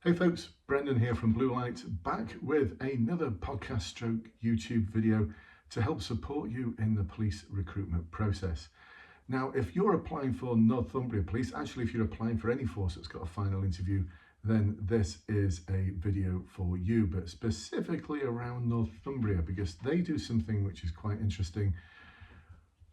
Hey folks, Brendan here from Bluelight, back with another podcast stroke YouTube video to help support you in the police recruitment process. Now, if you're applying for Northumbria Police, actually if you're applying for any force that's got a final interview, then this is a video for you, but specifically around Northumbria because they do something which is quite interesting.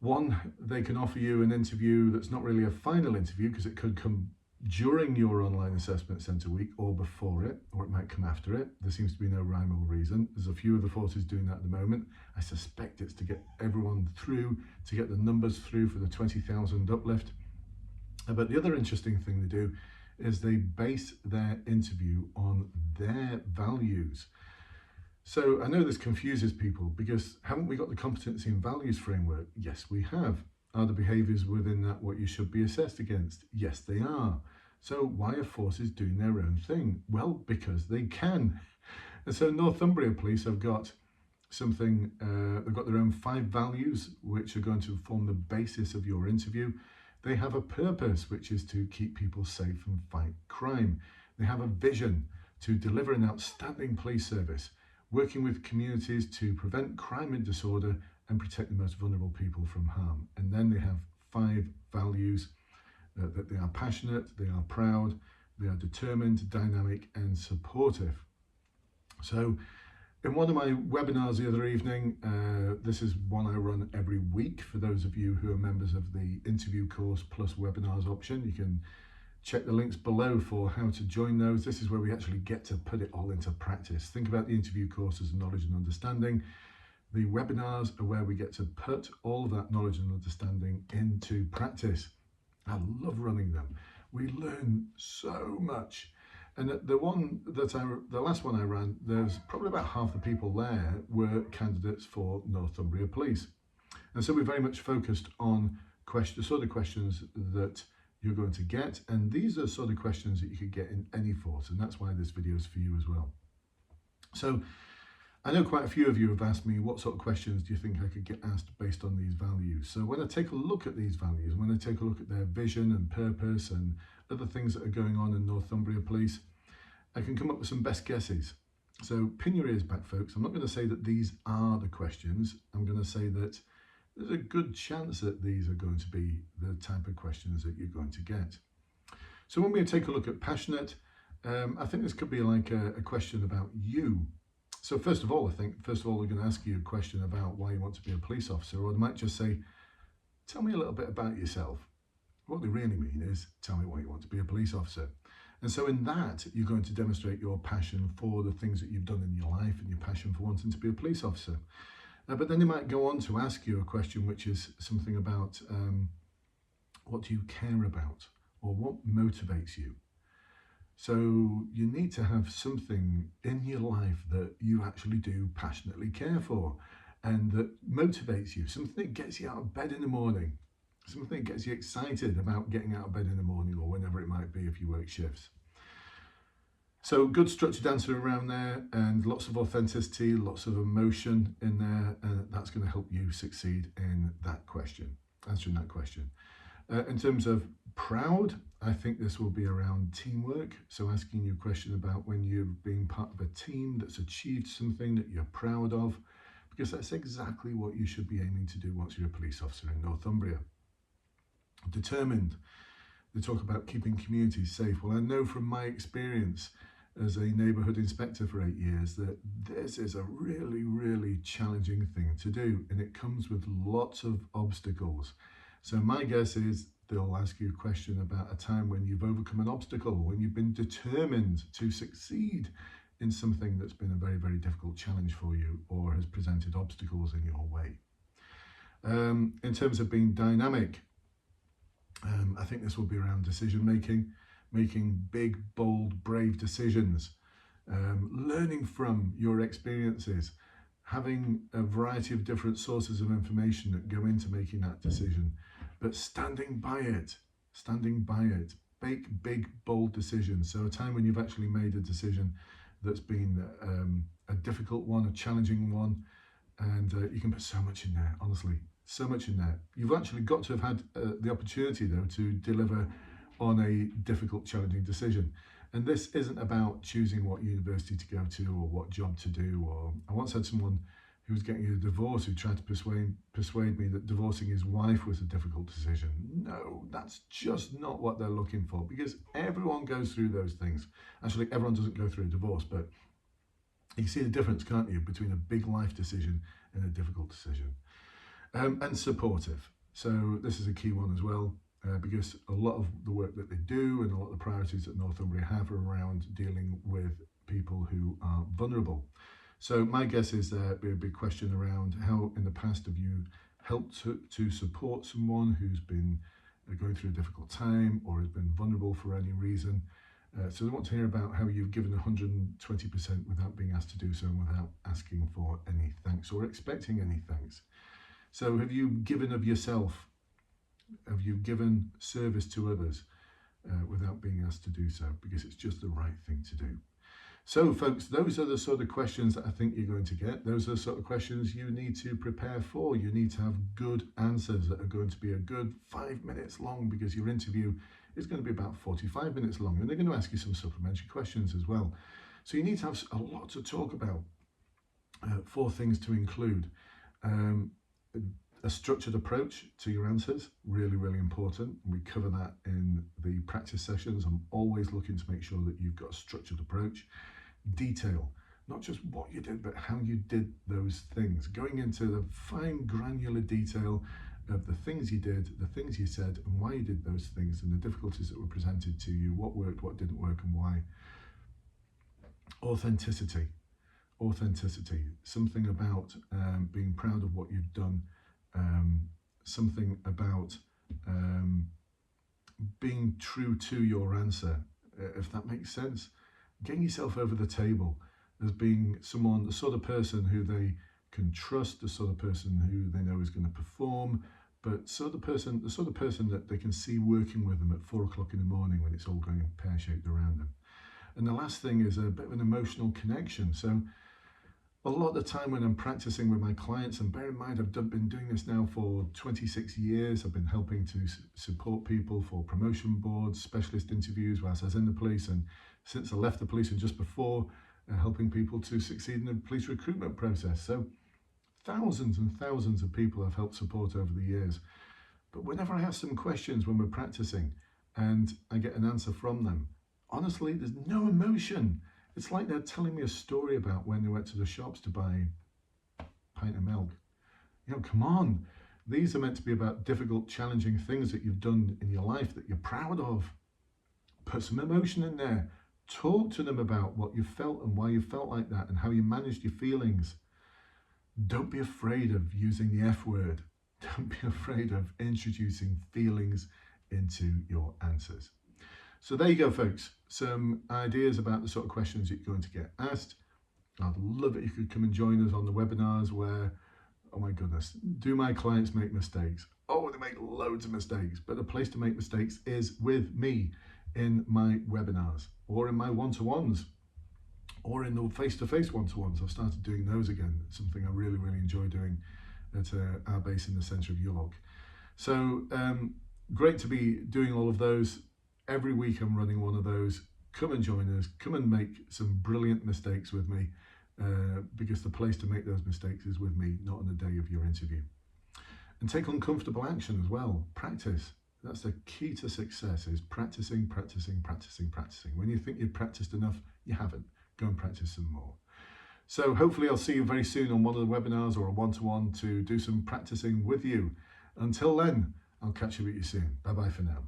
One, they can offer you an interview that's not really a final interview because it could come during your online assessment centre week or before it, or it might come after it. There seems to be no rhyme or reason. There's a few of the forces doing that at the moment. I suspect it's to get everyone through, to get the numbers through for the 20,000 uplift. But the other interesting thing they do is they base their interview on their values. So I know this confuses people because haven't we got the competency and values framework? Yes, we have. Are the behaviours within that what you should be assessed against? Yes, they are. So why are forces doing their own thing? Well, because they can. And so Northumbria Police have got something, they've got their own 5 values, which are going to form the basis of your interview. They have a purpose, which is to keep people safe and fight crime. They have a vision to deliver an outstanding police service, working with communities to prevent crime and disorder and protect the most vulnerable people from harm. And then they have 5 values that they are passionate, they are proud, they are determined, dynamic and supportive. So in one of my webinars the other evening, this is one I run every week for those of you who are members of the interview course plus webinars option. You can check the links below for how to join those. This is where we actually get to put it all into practice. Think about the interview course as knowledge and understanding. The webinars are where we get to put all of that knowledge and understanding into practice. I love running them. We learn so much. And the last one I ran, there's probably about half the people there were candidates for Northumbria Police. And so we're very much focused on the sort of questions that you're going to get. And these are sort of questions that you could get in any force. And that's why this video is for you as well. So I know quite a few of you have asked me what sort of questions do you think I could get asked based on these values. So when I take a look at these values, when I take a look at their vision and purpose and other things that are going on in Northumbria Police, I can come up with some best guesses. So pin your ears back, folks. I'm not going to say that these are the questions. I'm going to say that there's a good chance that these are going to be the type of questions that you're going to get. So when we take a look at passionate, I think this could be like a question about you. So first of all, they're going to ask you a question about why you want to be a police officer, or they might just say, tell me a little bit about yourself. What they really mean is, tell me why you want to be a police officer. And so in that, you're going to demonstrate your passion for the things that you've done in your life and your passion for wanting to be a police officer. But then they might go on to ask you a question which is something about what do you care about, or what motivates you? So you need to have something in your life that you actually do passionately care for and that motivates you, something that gets you out of bed in the morning, something that gets you excited about getting out of bed in the morning or whenever it might be if you work shifts. So good structured answer around there and lots of authenticity, lots of emotion in there, and that's going to help you succeed in that question, answering that question. In terms of proud, I think this will be around teamwork. So asking you a question about when you've been part of a team that's achieved something that you're proud of, because that's exactly what you should be aiming to do once you're a police officer in Northumbria. Determined, they talk about keeping communities safe. Well, I know from my experience as a neighbourhood inspector for 8 years that this is a really, really challenging thing to do, and it comes with lots of obstacles. So my guess is they'll ask you a question about a time when you've overcome an obstacle, when you've been determined to succeed in something that's been a very, very difficult challenge for you or has presented obstacles in your way. In terms of being dynamic, I think this will be around decision making, making big, bold, brave decisions, learning from your experiences, having a variety of different sources of information that go into making that decision, but standing by it, make big, bold decisions. So a time when you've actually made a decision that's been a difficult one, a challenging one, and you can put so much in there, honestly, so much in there. You've actually got to have had the opportunity though to deliver on a difficult, challenging decision. And this isn't about choosing what university to go to or what job to do. Or I once had someone who was getting a divorce who tried to persuade me that divorcing his wife was a difficult decision. No, that's just not what they're looking for, because everyone goes through those things. Actually, everyone doesn't go through a divorce, but you see the difference, can't you, between a big life decision and a difficult decision. And supportive. So this is a key one as well, because a lot of the work that they do and a lot of the priorities that Northumbria have are around dealing with people who are vulnerable. So my guess is there'll be a big question around how in the past have you helped to support someone who's been going through a difficult time or has been vulnerable for any reason. So they want to hear about how you've given 120% without being asked to do so and without asking for any thanks or expecting any thanks. So have you given of yourself? Have you given service to others without being asked to do so? Because it's just the right thing to do. So folks, those are the sort of questions that I think you're going to get. Those are the sort of questions you need to prepare for. You need to have good answers that are going to be a good 5 minutes long, because your interview is going to be about 45 minutes long. And they're going to ask you some supplementary questions as well. So you need to have a lot to talk about. 4 things to include. A structured approach to your answers, really, really important. We cover that in the practice sessions. I'm always looking to make sure that you've got a structured approach. Detail, not just what you did, but how you did those things. Going into the fine granular detail of the things you did, the things you said, and why you did those things, and the difficulties that were presented to you, what worked, what didn't work, and why. Authenticity, something about being proud of what you've done, something about being true to your answer, if that makes sense. Getting yourself over the table as being someone, the sort of person who they can trust, the sort of person who they know is going to perform, but the sort of person that they can see working with them at 4 o'clock in the morning when it's all going pear-shaped around them. And the last thing is a bit of an emotional connection. So a lot of the time when I'm practicing with my clients, and bear in mind I've been doing this now for 26 years, I've been helping to support people for promotion boards, specialist interviews whilst I was in the police, and since I left the police and just before, helping people to succeed in the police recruitment process. So thousands and thousands of people I've helped support over the years. But whenever I ask them questions when we're practicing and I get an answer from them, honestly, there's no emotion. It's like they're telling me a story about when they went to the shops to buy a pint of milk. You know, come on. These are meant to be about difficult, challenging things that you've done in your life that you're proud of. Put some emotion in there. Talk to them about what you felt and why you felt like that and how you managed your feelings. Don't be afraid of using the F word. Don't be afraid of introducing feelings into your answers. So there you go, folks. Some ideas about the sort of questions that you're going to get asked. I'd love it if you could come and join us on the webinars where, oh my goodness, do my clients make mistakes? Oh, they make loads of mistakes. But the place to make mistakes is with me in my webinars or in my one-to-ones or in the face-to-face one-to-ones. I've started doing those again. It's something I really, really enjoy doing at our base in the centre of York. So great to be doing all of those. Every week I'm running one of those. Come and join us. Come and make some brilliant mistakes with me, because the place to make those mistakes is with me, not on the day of your interview. And take uncomfortable action as well. Practice. That's the key to success, is practicing, practicing, practicing, practicing. When you think you've practiced enough, you haven't. Go and practice some more. So hopefully I'll see you very soon on one of the webinars or a one-to-one to do some practicing with you. Until then, I'll catch you with you soon. Bye-bye for now.